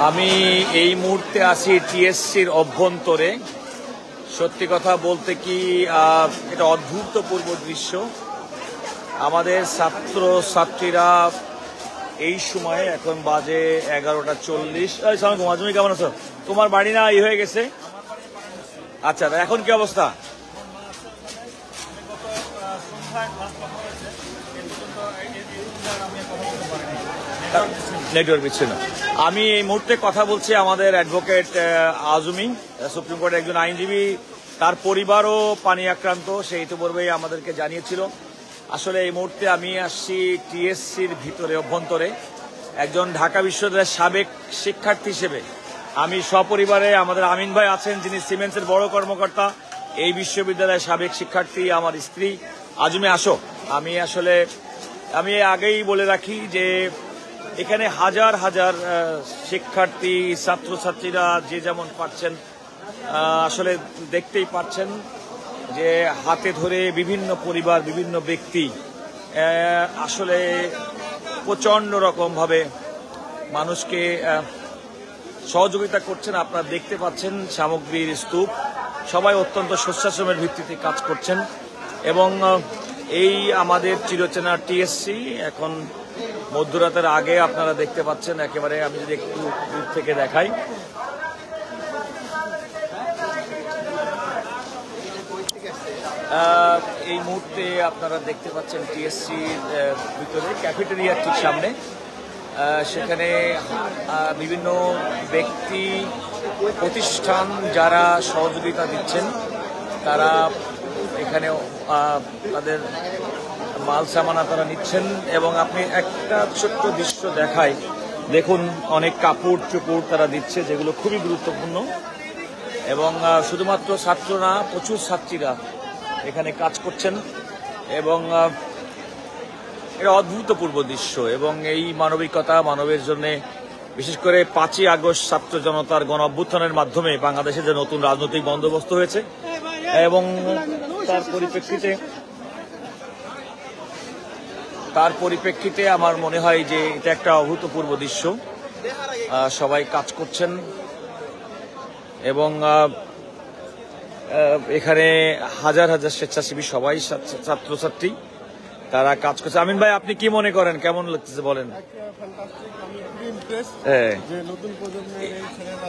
আমি এই মুহূর্তে আছি টিএসসির অভ্যন্তরে। সত্যি কথা বলতে কি এটা অভূতপূর্ব দৃশ্য। আমাদের ছাত্র ছাত্রীরা এই সময়ে, এখন বাজে 11:40। তুমি কেমন আছো? তোমার বাড়ি না হয়ে গেছে? আচ্ছা, এখন কি অবস্থা? নেটওয়ার্ক বিচ্ছিন্ন। আমি এই মুহূর্তে কথা বলছি আমাদের অ্যাডভোকেট আজমি, সুপ্রিম কোর্টের একজন আইনজীবী। তার পরিবারও পানি আক্রান্ত, সে ইতিপূর্বেই আমাদেরকে জানিয়েছিল। আসলে এই মুহূর্তে আমি আসছি টিএসসির ভিতরে, অভ্যন্তরে। একজন ঢাকা বিশ্ববিদ্যালয়ের সাবেক শিক্ষার্থী হিসেবে আমি সপরিবারে, আমাদের আমিন ভাই আছেন যিনি সিমেন্সের বড় কর্মকর্তা, এই বিশ্ববিদ্যালয়ের সাবেক শিক্ষার্থী, আমার স্ত্রী। আজমি আসো। আমি আগেই বলে রাখি যে এখানে হাজার হাজার শিক্ষার্থী, ছাত্রছাত্রীরা যে যেমন পারছেন, আসলে দেখতেই পাচ্ছেন যে হাতে ধরে বিভিন্ন পরিবার, বিভিন্ন ব্যক্তি আসলে প্রচণ্ড রকমভাবে মানুষকে সহযোগিতা করছেন। আপনারা দেখতে পাচ্ছেন সামগ্রীর স্তূপ, সবাই অত্যন্ত স্বেচ্ছাশ্রমের ভিত্তিতে কাজ করছেন। এবং এই আমাদের চিরচেনা টিএসসি এখন মধ্যরাতের আগে আপনারা দেখতে পাচ্ছেন একেবারে। আমি যদি একটু দূর থেকে দেখাই, এই মুহূর্তে আপনারা দেখতে পাচ্ছেন টিএসসির ভিতরে ক্যাফেটেরিয়ার ঠিক সামনে। সেখানে বিভিন্ন ব্যক্তি, প্রতিষ্ঠান যারা সহযোগিতা দিচ্ছেন, তারা এখানে তাদের মাল সামানা তারা নিচ্ছেন। এবং আপনি একটা ছোট্ট দৃশ্য দেখাই, দেখুন অনেক কাপড় চোপড় তারা দিচ্ছে, যেগুলো খুবই গুরুত্বপূর্ণ। এবং শুধুমাত্র ছাত্র না, প্রচুর ছাত্রীরা এখানে কাজ করছেন। এবং এটা অভূতপূর্ব দৃশ্য। এবং এই মানবিকতা, মানবের জন্য, বিশেষ করে 5ই আগস্ট ছাত্র জনতার গণ অভ্যুত্থানের মাধ্যমে বাংলাদেশে যে নতুন রাজনৈতিক বন্দোবস্ত হয়েছে, এবং তার পরিপ্রেক্ষিতে আমার মনে হয় যে এটা একটা অভূতপূর্ব দৃশ্য। সবাই কাজ করছেন এবং এখানে হাজার হাজার স্বেচ্ছাসেবী, সবাই ছাত্রছাত্রী, তারা কাজ করছে। আমিন ভাই, আপনি কি মনে করেন, কেমন লাগছে বলেন? নতুন প্রজন্মের এই ছেলেরা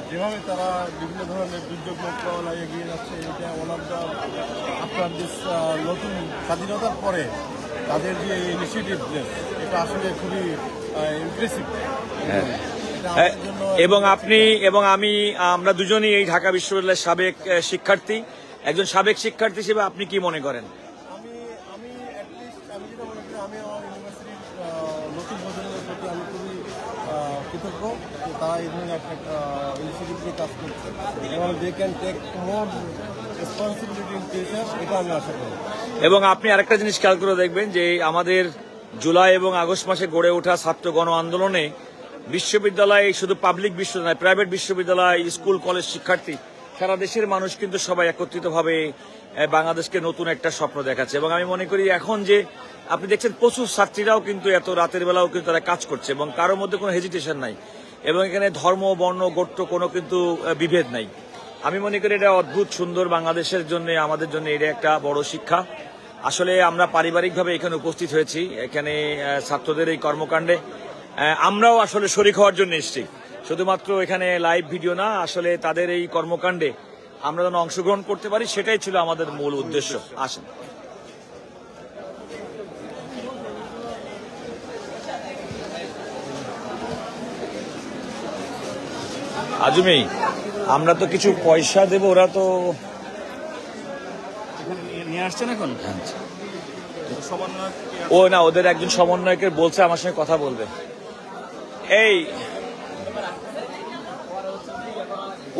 যেভাবে তারা বিভিন্ন ধরনের দুর্যোগ মোকাবেলায় এগিয়ে যাচ্ছে, এটা আপনার দেশ নতুন স্বাধীনতার পরে তাদের যে ইনিশিয়েটিভনেস, এটা আসলে খুবই ইমপ্রেসিভ। এবং আপনি এবং আমরা দুজনেই এই ঢাকা বিশ্ববিদ্যালয়ের সাবেক শিক্ষার্থী। একজন সাবেক শিক্ষার্থী হিসেবে আপনি কি মনে করেন? আমি যেটা মনে করি, আমি আমার ইউনিভার্সিটির নতুন প্রজন্মের প্রতি আমি খুবই কৃতজ্ঞ। তারা এই ধরনের একটা ইনিশিয়েটিভ নিয়ে কাজ করছে এবং they can take more responsibility in future, এটা আমি আশা করি। এবং আপনি আরেকটা জিনিস খেয়াল করে দেখবেন যে আমাদের জুলাই এবং আগস্ট মাসে গড়ে ওঠা ছাত্র গণ আন্দোলনে বিশ্ববিদ্যালয়, শুধু পাবলিক বিশ্ববিদ্যালয়, প্রাইভেট বিশ্ববিদ্যালয়, স্কুল, কলেজ শিক্ষার্থী, সারা দেশের মানুষ কিন্তু সবাই একত্রিতভাবে বাংলাদেশকে নতুন একটা স্বপ্ন দেখাচ্ছে। এবং আমি মনে করি এখন যে আপনি দেখছেন প্রচুর ছাত্রীরাও কিন্তু এত রাতের বেলাও কিন্তু তারা কাজ করছে এবং কারোর মধ্যে কোনো হেজিটেশন নাই। এবং এখানে ধর্ম, বর্ণ, গোত্র কোনো কিন্তু বিভেদ নাই। আমি মনে করি এটা অদ্ভুত সুন্দর। বাংলাদেশের জন্য, আমাদের জন্য এটা একটা বড় শিক্ষা। আসলে আমরা পারিবারিকভাবে এখানে উপস্থিত হয়েছি, এখানে ছাত্রদের এই কর্মকাণ্ডে আমরাও আসলে শরীক হওয়ার জন্য এসেছি। শুধুমাত্র এখানে লাইভ ভিডিও না, আসলে তাদের এই কর্মকাণ্ডে আমরা যেন অংশগ্রহণ করতে পারি, সেটাই ছিল আমাদের মূল উদ্দেশ্য। আসেন। আজমি, আমরা তো কিছু পয়সা দেব, ওরা তো নিয়ে আসছেন এখন। ও না, ওদের একজন সমন্বয়কের বলছে আমার সঙ্গে কথা বলবে। এই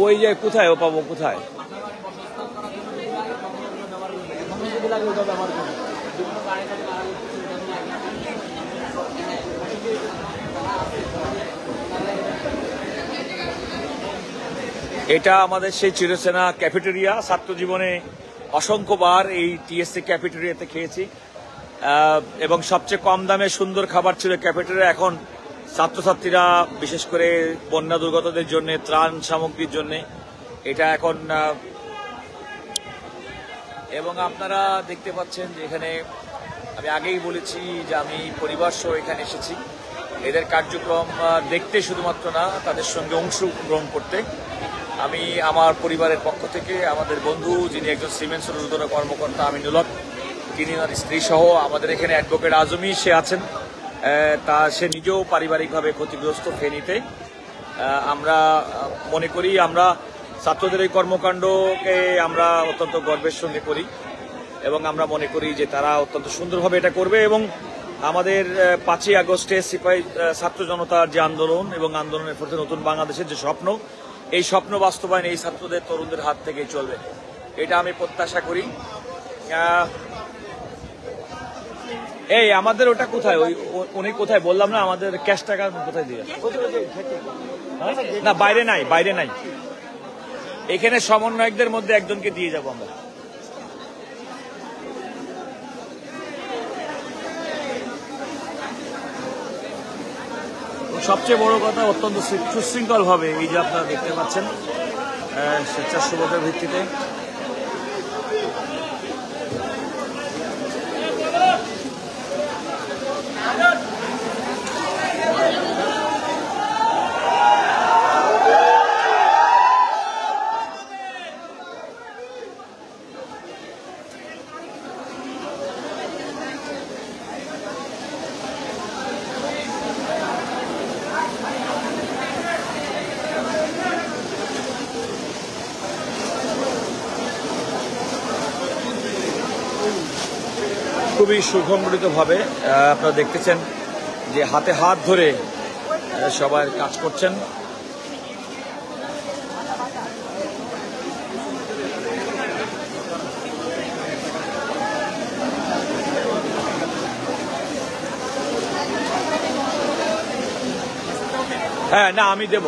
ওই যে কোথায় ও পাবো, কোথায়? এটা আমাদের সেই চিরচেনা ক্যাফেটেরিয়া। ছাত্র জীবনে অসংখ্যবার এই টিএসসি ক্যাফেটেরিয়াতে খেয়েছি এবং সবচেয়ে কম দামে সুন্দর খাবার ছিল ক্যাফেটেরিয়া। এখন ছাত্রছাত্রীরা বিশেষ করে বন্যা দুর্গতদের জন্য ত্রাণ সামগ্রীর জন্য এটা এখন এবং আপনারা দেখতে পাচ্ছেন যে এখানে আমি আগেই বলেছি যে আমি পরিবার সহ এখানে এসেছি এদের কার্যক্রম দেখতে শুধুমাত্র না, তাদের সঙ্গে অংশগ্রহণ করতে। আমি আমার পরিবারের পক্ষ থেকে আমাদের বন্ধু যিনি একজন সিমেন্টস ঊর্ধ্বতন কর্মকর্তা আমিনুল হক, তিনি তার স্ত্রী সহ আমাদের এখানে অ্যাডভোকেট আজমি সে আছেন, সে নিজেও পারিবারিকভাবে ক্ষতিগ্রস্ত ফেনীতে। আমরা মনে করি আমরা ছাত্রদের এই কর্মকাণ্ডকে আমরা অত্যন্ত গর্বের সঙ্গে করি এবং আমরা মনে করি যে তারা অত্যন্ত সুন্দরভাবে এটা করবে এবং আমাদের 5ই আগস্টে সিপাহী ছাত্র জনতার যে আন্দোলন এবং আন্দোলনের প্রতি নতুন বাংলাদেশের যে স্বপ্ন, এই স্বপ্ন বাস্তবায়ন এই ছাত্রদের তরুণদের হাত থেকেই চলবে, এটা আমি প্রত্যাশা করি। এই আমাদের ওটা কোথায়, ওই উনি কোথায় বললাম না, আমাদের ক্যাশ টাকা কোথায় দিয়ে না, বাইরে নাই, বাইরে নাই, এখানে সমন্বয়কদের মধ্যে একজনকে দিয়ে যাব আমরা। সবচেয়ে বড় কথা অত্যন্ত সুশৃঙ্খল ভাবে এই যে আপনারা দেখতে পাচ্ছেন স্বেচ্ছাসেবকের ভিত্তিতে খুবই সুসংগঠিতভাবে আপনারা দেখতেছেন যে হাতে হাত ধরে সবাই কাজ করছেন। হ্যাঁ, না আমি দেব।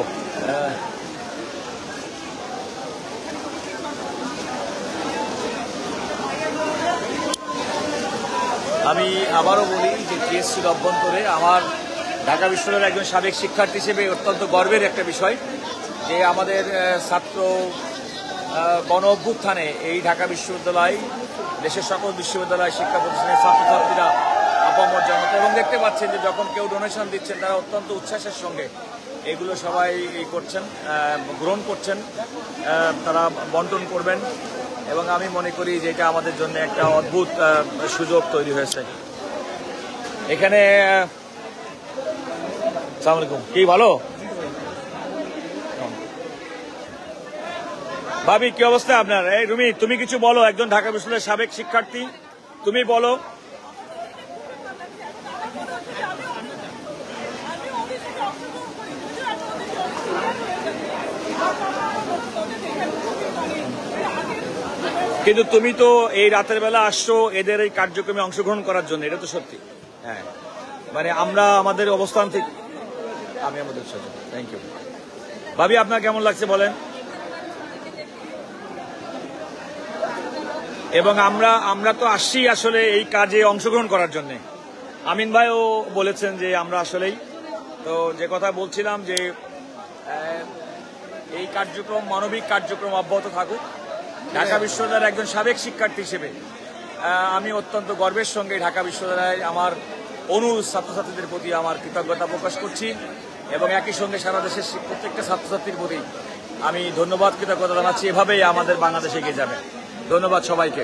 আমি আবারও বলি যে টিএসসির অভ্যন্তরে আমার ঢাকা বিশ্ববিদ্যালয়ের একজন সাবেক শিক্ষার্থী হিসেবে অত্যন্ত গর্বের একটা বিষয় যে আমাদের ছাত্র গণ অভ্যুত্থানে এই ঢাকা বিশ্ববিদ্যালয় দেশের সকল বিশ্ববিদ্যালয় শিক্ষা প্রতিষ্ঠানের ছাত্রছাত্রীরা আপামর জনতা এবং দেখতে পাচ্ছেন যে যখন কেউ ডোনেশন দিচ্ছেন তারা অত্যন্ত উচ্ছ্বাসের সঙ্গে এগুলো সবাই করছেন, গ্রহণ করছেন, তারা বন্টন করবেন এবং আমি মনে করি যে এটা আমাদের জন্য একটা অদ্ভুত সুযোগ তৈরি হয়েছে। এখানে আসসালামু আলাইকুম, কি ভালো ভাবি, কি অবস্থা আপনার? এই রুমি, তুমি কিছু বলো, একজন ঢাকা বিশ্ববিদ্যালয়ের সাবেক শিক্ষার্থী, তুমি বলো। কিন্তু তুমি তো এই রাতের বেলা আসছো এদের এই কার্যক্রমে অংশগ্রহণ করার জন্য, এটা তো সত্যি। হ্যাঁ, মানে আমরা আমাদের অবস্থান থেকে আমি আমাদের সাথে থ্যাংক ইউ। ভাবি, আপনার কেমন লাগছে বলেন? এবং আমরা তো আসছি আসলে এই কাজে অংশগ্রহণ করার জন্য। আমিন ভাইও বলেছেন যে আমরা আসলেই তো যে কথা বলছিলাম যে এই কার্যক্রম মানবিক কার্যক্রম অব্যাহত থাকুক। ঢাকা বিশ্ববিদ্যালয়ের একজন সাবেক শিক্ষার্থী হিসেবে আমি অত্যন্ত গর্বের সঙ্গে ঢাকা বিশ্ববিদ্যালয়ে আমার অনুরোধ ছাত্রছাত্রীদের প্রতি আমার কৃতজ্ঞতা প্রকাশ করছি এবং একই সঙ্গে সারা দেশের প্রত্যেকটা ছাত্রছাত্রীর প্রতি আমি ধন্যবাদ কৃতজ্ঞতা জানাচ্ছি। এভাবেই আমাদের বাংলাদেশে এগিয়ে যাবে। ধন্যবাদ সবাইকে।